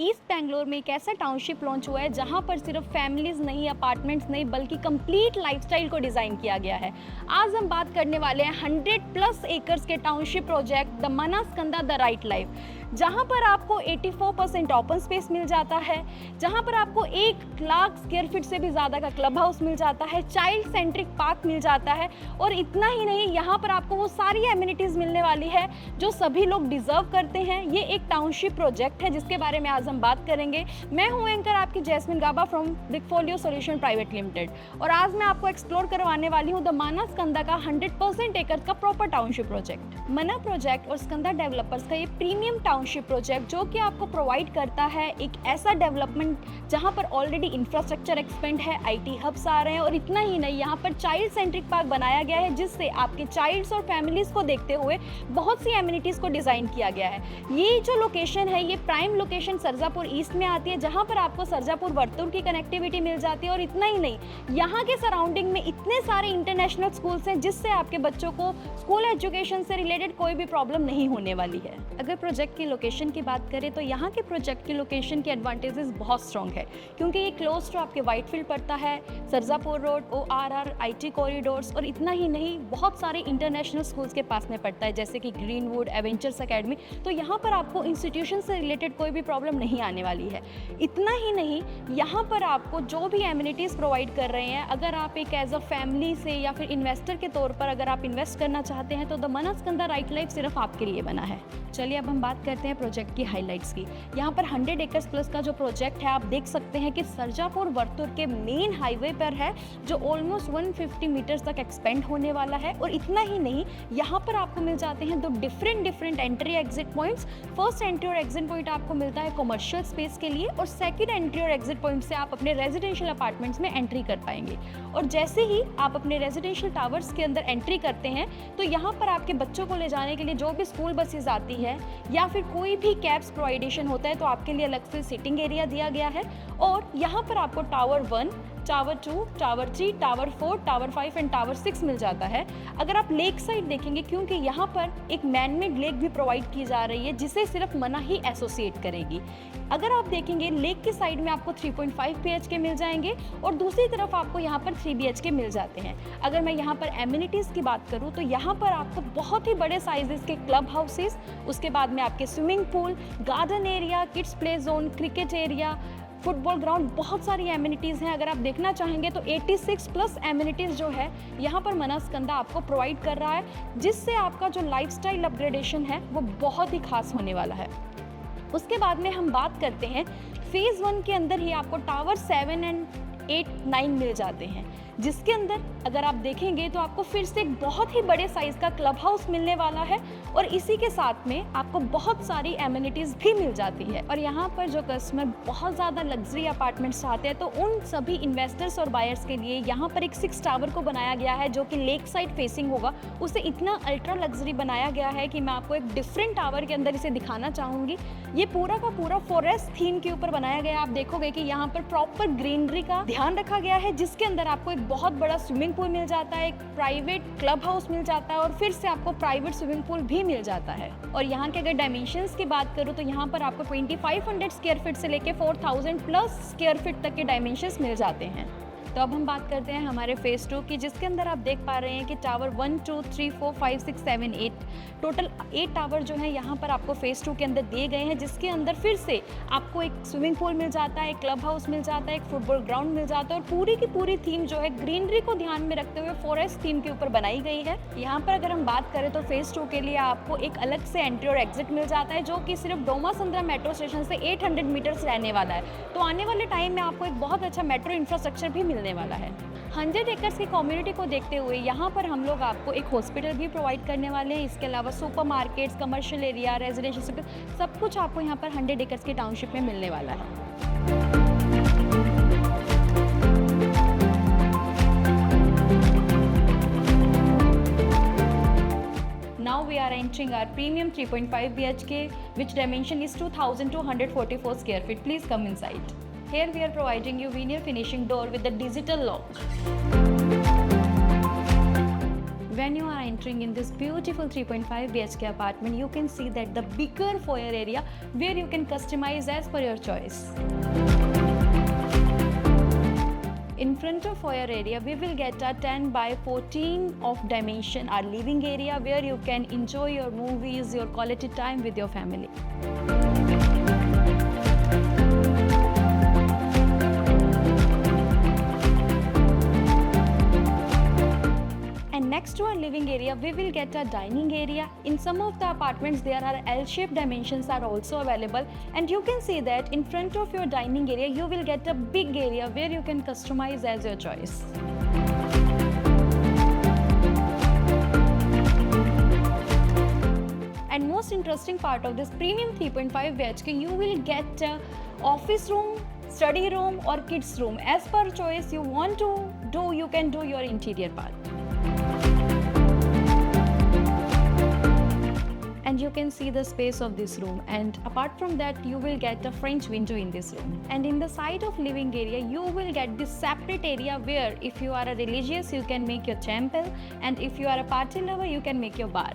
East Bangalore में एक ऐसा टाउनशिप लॉन्च हुआ है जहां पर सिर्फ फैमिलीज नहीं, अपार्टमेंट्स नहीं, बल्कि कंप्लीट लाइफस्टाइल को डिज़ाइन किया गया है। आज हम बात करने वाले हैं 100+ एकर्स के township project the Manaskanda the right life, जहां पर आपको 84% ओपन स्पेस मिल जाता है, जहां पर आपको 1 लाख स्क्वायर फीट से भी ज़्यादा का क्लब हाउस मिल जाता है, चाइल्ड सेंट्रिक पार्क मिल जाता है, और इतना ही नहीं, यहाँ पर आपको वो सारी एमिनिटीज़ मिलने वाली है जो सभी लोग डिज़र्व करते हैं। ये एक टाउनशिप प्रोजेक्ट है जिसके बारे में आज हम बात करेंगे। मैं हूँ एंकर आपकी Jasmin Gaba from Brickfolio solution private limited, और आज मैं आपको एक्सप्लोर करवाने वाली हूँ द मनास्कंदा का 100% एकड़ का प्रॉपर टाउनशिप प्रोजेक्ट। मना प्रोजेक्ट और स्कंदा डेवलपर्स का ये प्रीमियम टाउनशिप प्रोजेक्ट जो कि आपको प्रोवाइड करता है एक ऐसा डेवलपमेंट जहां पर ऑलरेडी इंफ्रास्ट्रक्चर एक्सपेंड है, आईटी हब्स आ रहे हैं, और इतना ही नहीं, यहां पर चाइल्ड सेंट्रिक पार्क बनाया गया है जिससे आपके चाइल्ड्स और फैमिलीज को देखते हुए बहुत सी एमिनिटीज को डिजाइन किया गया है। ये जो लोकेशन है, ये प्राइम लोकेशन सरजापुर ईस्ट में आती है, जहां पर आपको सरजापुर वर्तुल की कनेक्टिविटी मिल जाती है। और इतना ही नहीं, यहाँ के सराउंडिंग में इतने सारे इंटरनेशनल स्कूल्स हैं जिससे आपके बच्चों को स्कूल एजुकेशन से रिलेटेड कोई भी प्रॉब्लम नहीं होने वाली है। अगर प्रोजेक्ट की लोकेशन की बात करें तो यहाँ के प्रोजेक्ट की लोकेशन के एडवांटेजेस बहुत स्ट्रॉन्ग है, क्योंकि ये क्लोज टू आपके व्हाइटफील्ड पड़ता है, Sarjapur road, ORR, IT corridors, और इतना ही नहीं, बहुत सारे इंटरनेशनल स्कूल्स के पास में पड़ता है जैसे कि ग्रीनवुड, एवेंचर्स एकेडमी। तो यहाँ पर आपको इंस्टीट्यूशन से रिलेटेड कोई भी प्रॉब्लम नहीं आने वाली है। इतना ही नहीं, यहाँ पर आपको जो भी एमिनिटीज़ प्रोवाइड कर रहे हैं, अगर आप एक एज अ फैमिली से या फिर इन्वेस्टर के तौर पर अगर आप इन्वेस्ट करना चाहते हैं तो द मनास्कंदा राइट लाइफ सिर्फ आपके लिए बना है। चलिए अब हम बात करते हैं प्रोजेक्ट की हाइलाइट्स की। यहाँ पर 100 एकर्स प्लस का जो प्रोजेक्ट है, आप देख सकते हैं कि सरजापुर वर्तुल के मेन हाईवे पर है, जो ऑलमोस्ट 150 मीटर्स तक एक्सपेंड होने वाला है। और इतना ही नहीं, यहाँ पर आपको मिल जाते हैं 2 different entry exit points. First entry और एग्जिट पॉइंट आपको मिलता है कमर्शियल स्पेस के लिए, और सेकेंड एंट्री और एग्जिट पॉइंट से आप अपने रेजिडेंशियल अपार्टमेंट्स में एंट्री कर पाएंगे। और जैसे ही आप अपने रेजिडेंशियल टावर्स के अंदर एंट्री करते हैं तो यहाँ पर आपके बच्चों को ले जाने के लिए जो भी स्कूल बसेस आती है या फिर कोई भी कैब्स प्रोवाइडेशन होता है तो आपके लिए अलग से सिटिंग एरिया दिया गया है। और यहाँ पर आपको tower 1, tower 2, tower 3, tower 4, tower 5 and tower 6 मिल जाता है। अगर आप लेक साइड देखेंगे, क्योंकि यहाँ पर एक मैनमेड लेक भी प्रोवाइड की जा रही है जिसे सिर्फ मना ही एसोसिएट करेगी। अगर आप देखेंगे, लेक की साइड में आपको 3.5 BHK मिल जाएंगे और दूसरी तरफ आपको यहाँ पर 3 BHK मिल जाते हैं। अगर मैं यहाँ पर एमिनिटीज़ की बात करूँ तो यहाँ पर आपको बहुत ही बड़े साइजेस के क्लब हाउसेस, उसके बाद में आपके swimming pool, garden area, kids play zone, cricket area, football ground, बहुत सारी एमिनिटीज़ हैं। अगर आप देखना चाहेंगे तो 86+ एमिनिटीज़ जो है यहाँ पर मनास्कंदा आपको प्रोवाइड कर रहा है, जिससे आपका जो लाइफस्टाइल अपग्रेडेशन है वो बहुत ही खास होने वाला है। उसके बाद में हम बात करते हैं फेज़ 1 के अंदर ही आपको टावर 7 एंड 8, 9 मिल जाते हैं, जिसके अंदर अगर आप देखेंगे तो आपको फिर से एक बहुत ही बड़े साइज़ का क्लब हाउस मिलने वाला है, और इसी के साथ में आपको बहुत सारी एमिनिटीज़ भी मिल जाती है। और यहाँ पर जो कस्टमर बहुत ज़्यादा लग्जरी अपार्टमेंट्स चाहते हैं तो उन सभी इन्वेस्टर्स और बायर्स के लिए यहाँ पर एक 6 टावर को बनाया गया है जो कि लेक साइड फेसिंग होगा। उसे इतना अल्ट्रा लग्जरी बनाया गया है कि मैं आपको एक डिफरेंट टावर के अंदर इसे दिखाना चाहूँगी। ये पूरा का पूरा फॉरेस्ट थीम के ऊपर बनाया गया है। आप देखोगे कि यहाँ पर प्रॉपर ग्रीनरी का ध्यान रखा गया है, जिसके अंदर आपको एक बहुत बड़ा स्विमिंग पूल मिल जाता है, एक प्राइवेट क्लब हाउस मिल जाता है, और फिर से आपको प्राइवेट स्विमिंग पूल भी मिल जाता है। और यहाँ के अगर डायमेंशंस की बात करूँ तो यहाँ पर आपको 2500 स्क्वायर फीट से लेके 4000+ स्क्वायर फीट तक के डायमेंशंस मिल जाते हैं। तो अब हम बात करते हैं हमारे फेज़ 2 की, जिसके अंदर आप देख पा रहे हैं कि टावर 1, 2, 3, 4, 5, 6, 7, 8 टोटल 8 टावर जो है यहाँ पर आपको फेज़ 2 के अंदर दिए गए हैं, जिसके अंदर फिर से आपको एक स्विमिंग पूल मिल जाता है, एक क्लब हाउस मिल जाता है, एक फुटबॉल ग्राउंड मिल जाता है, और पूरी की पूरी थीम जो है ग्रीनरी को ध्यान में रखते हुए फॉरेस्ट थीम के ऊपर बनाई गई है। यहाँ पर अगर हम बात करें तो फेज़ 2 के लिए आपको एक अलग से एंट्री और एग्जिट मिल जाता है, जो कि सिर्फ डोमासंद्रा मेट्रो स्टेशन से 800 मीटर्स रहने वाला है। तो आने वाले टाइम में आपको एक बहुत अच्छा मेट्रो इंफ्रास्ट्रक्चर भी मिलने वाला है। 100 एकर्स की कम्युनिटी को देखते हुए यहाँ पर हम लोग आपको एक हॉस्पिटल भी प्रोवाइड करने वाले हैं। इसके अलावा super markets, commercial area, residential, सब कुछ आपको यहाँ पर 100 एकर्स की टाउनशिप में मिलने वाला है। Now we are entering our premium 3.5 BHK, which dimension is 2244 square feet. Please come inside. Here we are providing you veneer finishing door with the digital lock. when you are entering in this beautiful 3.5 BHK apartment, you can see that the bigger foyer area where you can customize as per your choice. In front of foyer area, we will get a 10 by 14 of dimension, our living area where you can enjoy your movies, your quality time with your family. Next to our living area, we will get a dining area. In some of the apartments, there are L-shaped dimensions are also available, and you can see that in front of your dining area, you will get a big area where you can customize as your choice. And most interesting part of this premium 3.5 BHK, you will get a office room, study room or kids room. As per choice you want to do, you can do your interior part. And you can see the space of this room, and apart from that you will get a French window in this room. And in the side of living area you will get this separate area where if you are a religious you can make your temple, and if you are a party lover you can make your bar.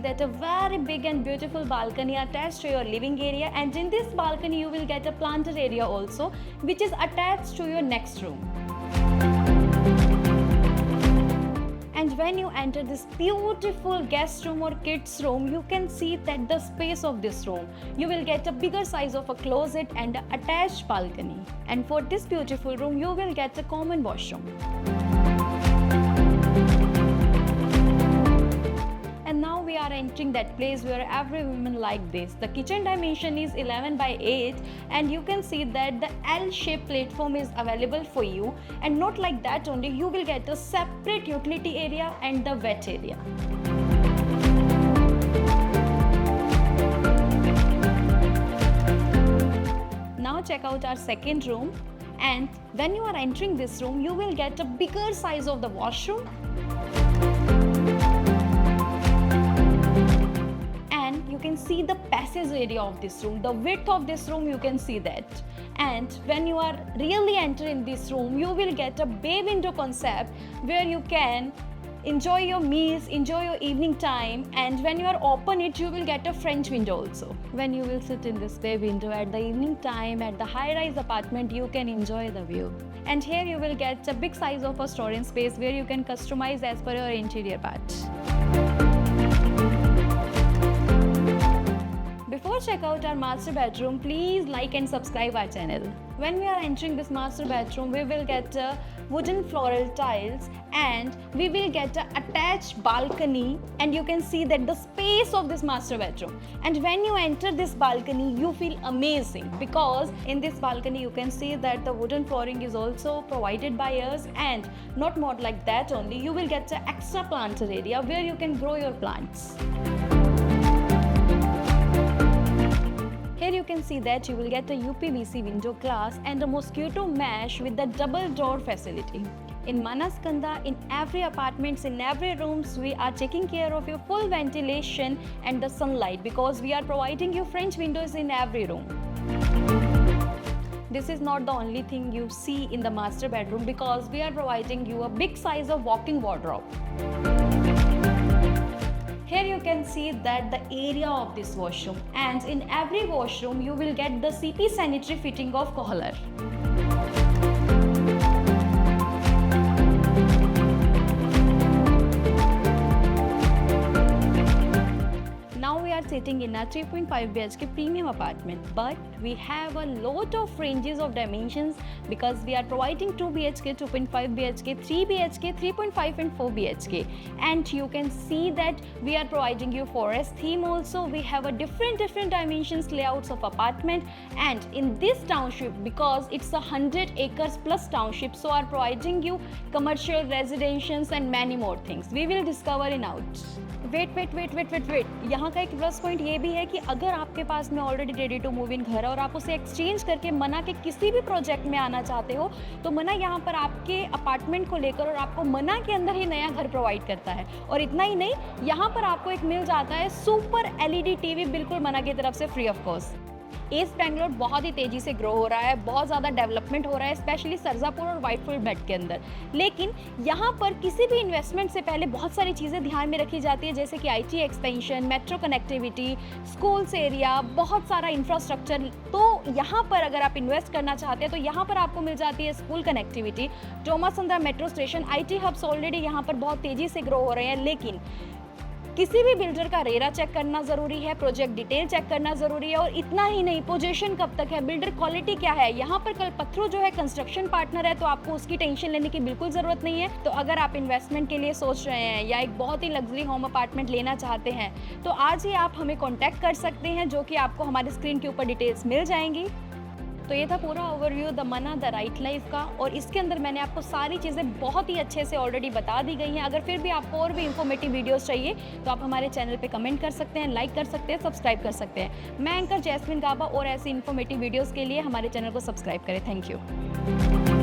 That a very big and beautiful balcony attached to your living area, and in this balcony you will get a planter area also which is attached to your next room. And when you enter this beautiful guest room or kids room, you can see that the space of this room, you will get a bigger size of a closet and an attached balcony. And for this beautiful room you will get a common washroom. And now we are entering that place where every woman like this. The kitchen dimension is 11 by 8, and you can see that the L-shaped platform is available for you. And not like that only, you will get a separate utility area and the wet area. Now check out our second room, and when you are entering this room, you will get a bigger size of the washroom. You can see the passage area of this room, the width of this room, you can see that. And when you are really entering this room, you will get a bay window concept where you can enjoy your meals, enjoy your evening time, and when you are open it, you will get a French window also. When you will sit in this bay window at the evening time at the high-rise apartment, you can enjoy the view. And here you will get a big size of a storage space where you can customize as per your interior part. Before check out our master bedroom, please like and subscribe our channel. When we are entering this master bedroom, we will get wooden floral tiles, and we will get an attached balcony, and you can see that the space of this master bedroom. And when you enter this balcony, you feel amazing, because in this balcony you can see that the wooden flooring is also provided by us, and not more like that only, you will get an extra planter area where you can grow your plants. Here you can see that you will get a UPVC window glass and a mosquito mesh with the double door facility. In Manaskanda, in every apartments, in every rooms, we are taking care of your full ventilation and the sunlight, because we are providing you French windows in every room. This is not the only thing you see in the master bedroom, because we are providing you a big size of walk-in wardrobe. Here you can see that the area of this washroom, and in every washroom you will get the CP sanitary fitting of Kohler. Now we are sitting in a 3.5 BHK premium apartment, but we have a lot of ranges of dimensions, because we are providing 2 BHK, 2.5 BHK, 3 BHK, 3.5 and 4 BHK. And you can see that we are providing you forest theme also. We have a different dimensions layouts of apartment, and in this township, because it's a 100 acres plus township, so are providing you commercial, residentials and many more things. We will discover in out. Wait. यहाँ का एक plus point ये भी है कि अगर आपके पास में already ready to move in घर है और आप उसे एक्सचेंज करके मना के किसी भी प्रोजेक्ट में आना चाहते हो, तो मना यहाँ पर आपके अपार्टमेंट को लेकर और आपको मना के अंदर ही नया घर प्रोवाइड करता है। और इतना ही नहीं, यहाँ पर आपको एक मिल जाता है सुपर LED टीवी बिल्कुल मना की तरफ से free of cost. East Bangalore बहुत ही तेज़ी से ग्रो हो रहा है, बहुत ज़्यादा डेवलपमेंट हो रहा है, स्पेशली सरजापुर और व्हाइटफील्ड बेल्ट के अंदर। लेकिन यहाँ पर किसी भी इन्वेस्टमेंट से पहले बहुत सारी चीज़ें ध्यान में रखी जाती है, जैसे कि IT expansion, metro connectivity, schools area, बहुत सारा इंफ्रास्ट्रक्चर। तो यहाँ पर अगर आप इन्वेस्ट करना चाहते हैं तो यहाँ पर आपको मिल जाती है school connectivity, Thommasandra metro station, IT hubs already यहाँ पर बहुत तेज़ी से ग्रो हो रहे हैं। लेकिन किसी भी बिल्डर का रेरा चेक करना ज़रूरी है, प्रोजेक्ट डिटेल चेक करना ज़रूरी है, और इतना ही नहीं, पोजीशन कब तक है, बिल्डर क्वालिटी क्या है। यहाँ पर कल्पत्रू जो है कंस्ट्रक्शन पार्टनर है, तो आपको उसकी टेंशन लेने की बिल्कुल ज़रूरत नहीं है। तो अगर आप इन्वेस्टमेंट के लिए सोच रहे हैं या एक बहुत ही लग्जरी होम अपार्टमेंट लेना चाहते हैं, तो आज ही आप हमें कॉन्टैक्ट कर सकते हैं, जो कि आपको हमारे स्क्रीन के ऊपर डिटेल्स मिल जाएंगी। तो ये था पूरा ओवरव्यू द मना द राइट लाइफ का, और इसके अंदर मैंने आपको सारी चीज़ें बहुत ही अच्छे से ऑलरेडी बता दी गई हैं। अगर फिर भी आपको और भी इंफॉर्मेटिव वीडियोस चाहिए तो आप हमारे चैनल पे कमेंट कर सकते हैं, लाइक कर सकते हैं, सब्सक्राइब कर सकते हैं। मैं एंकर जैस्मिन गाबा, और ऐसी इंफॉर्मेटिव वीडियोज़ के लिए हमारे चैनल को सब्सक्राइब करें। Thank you.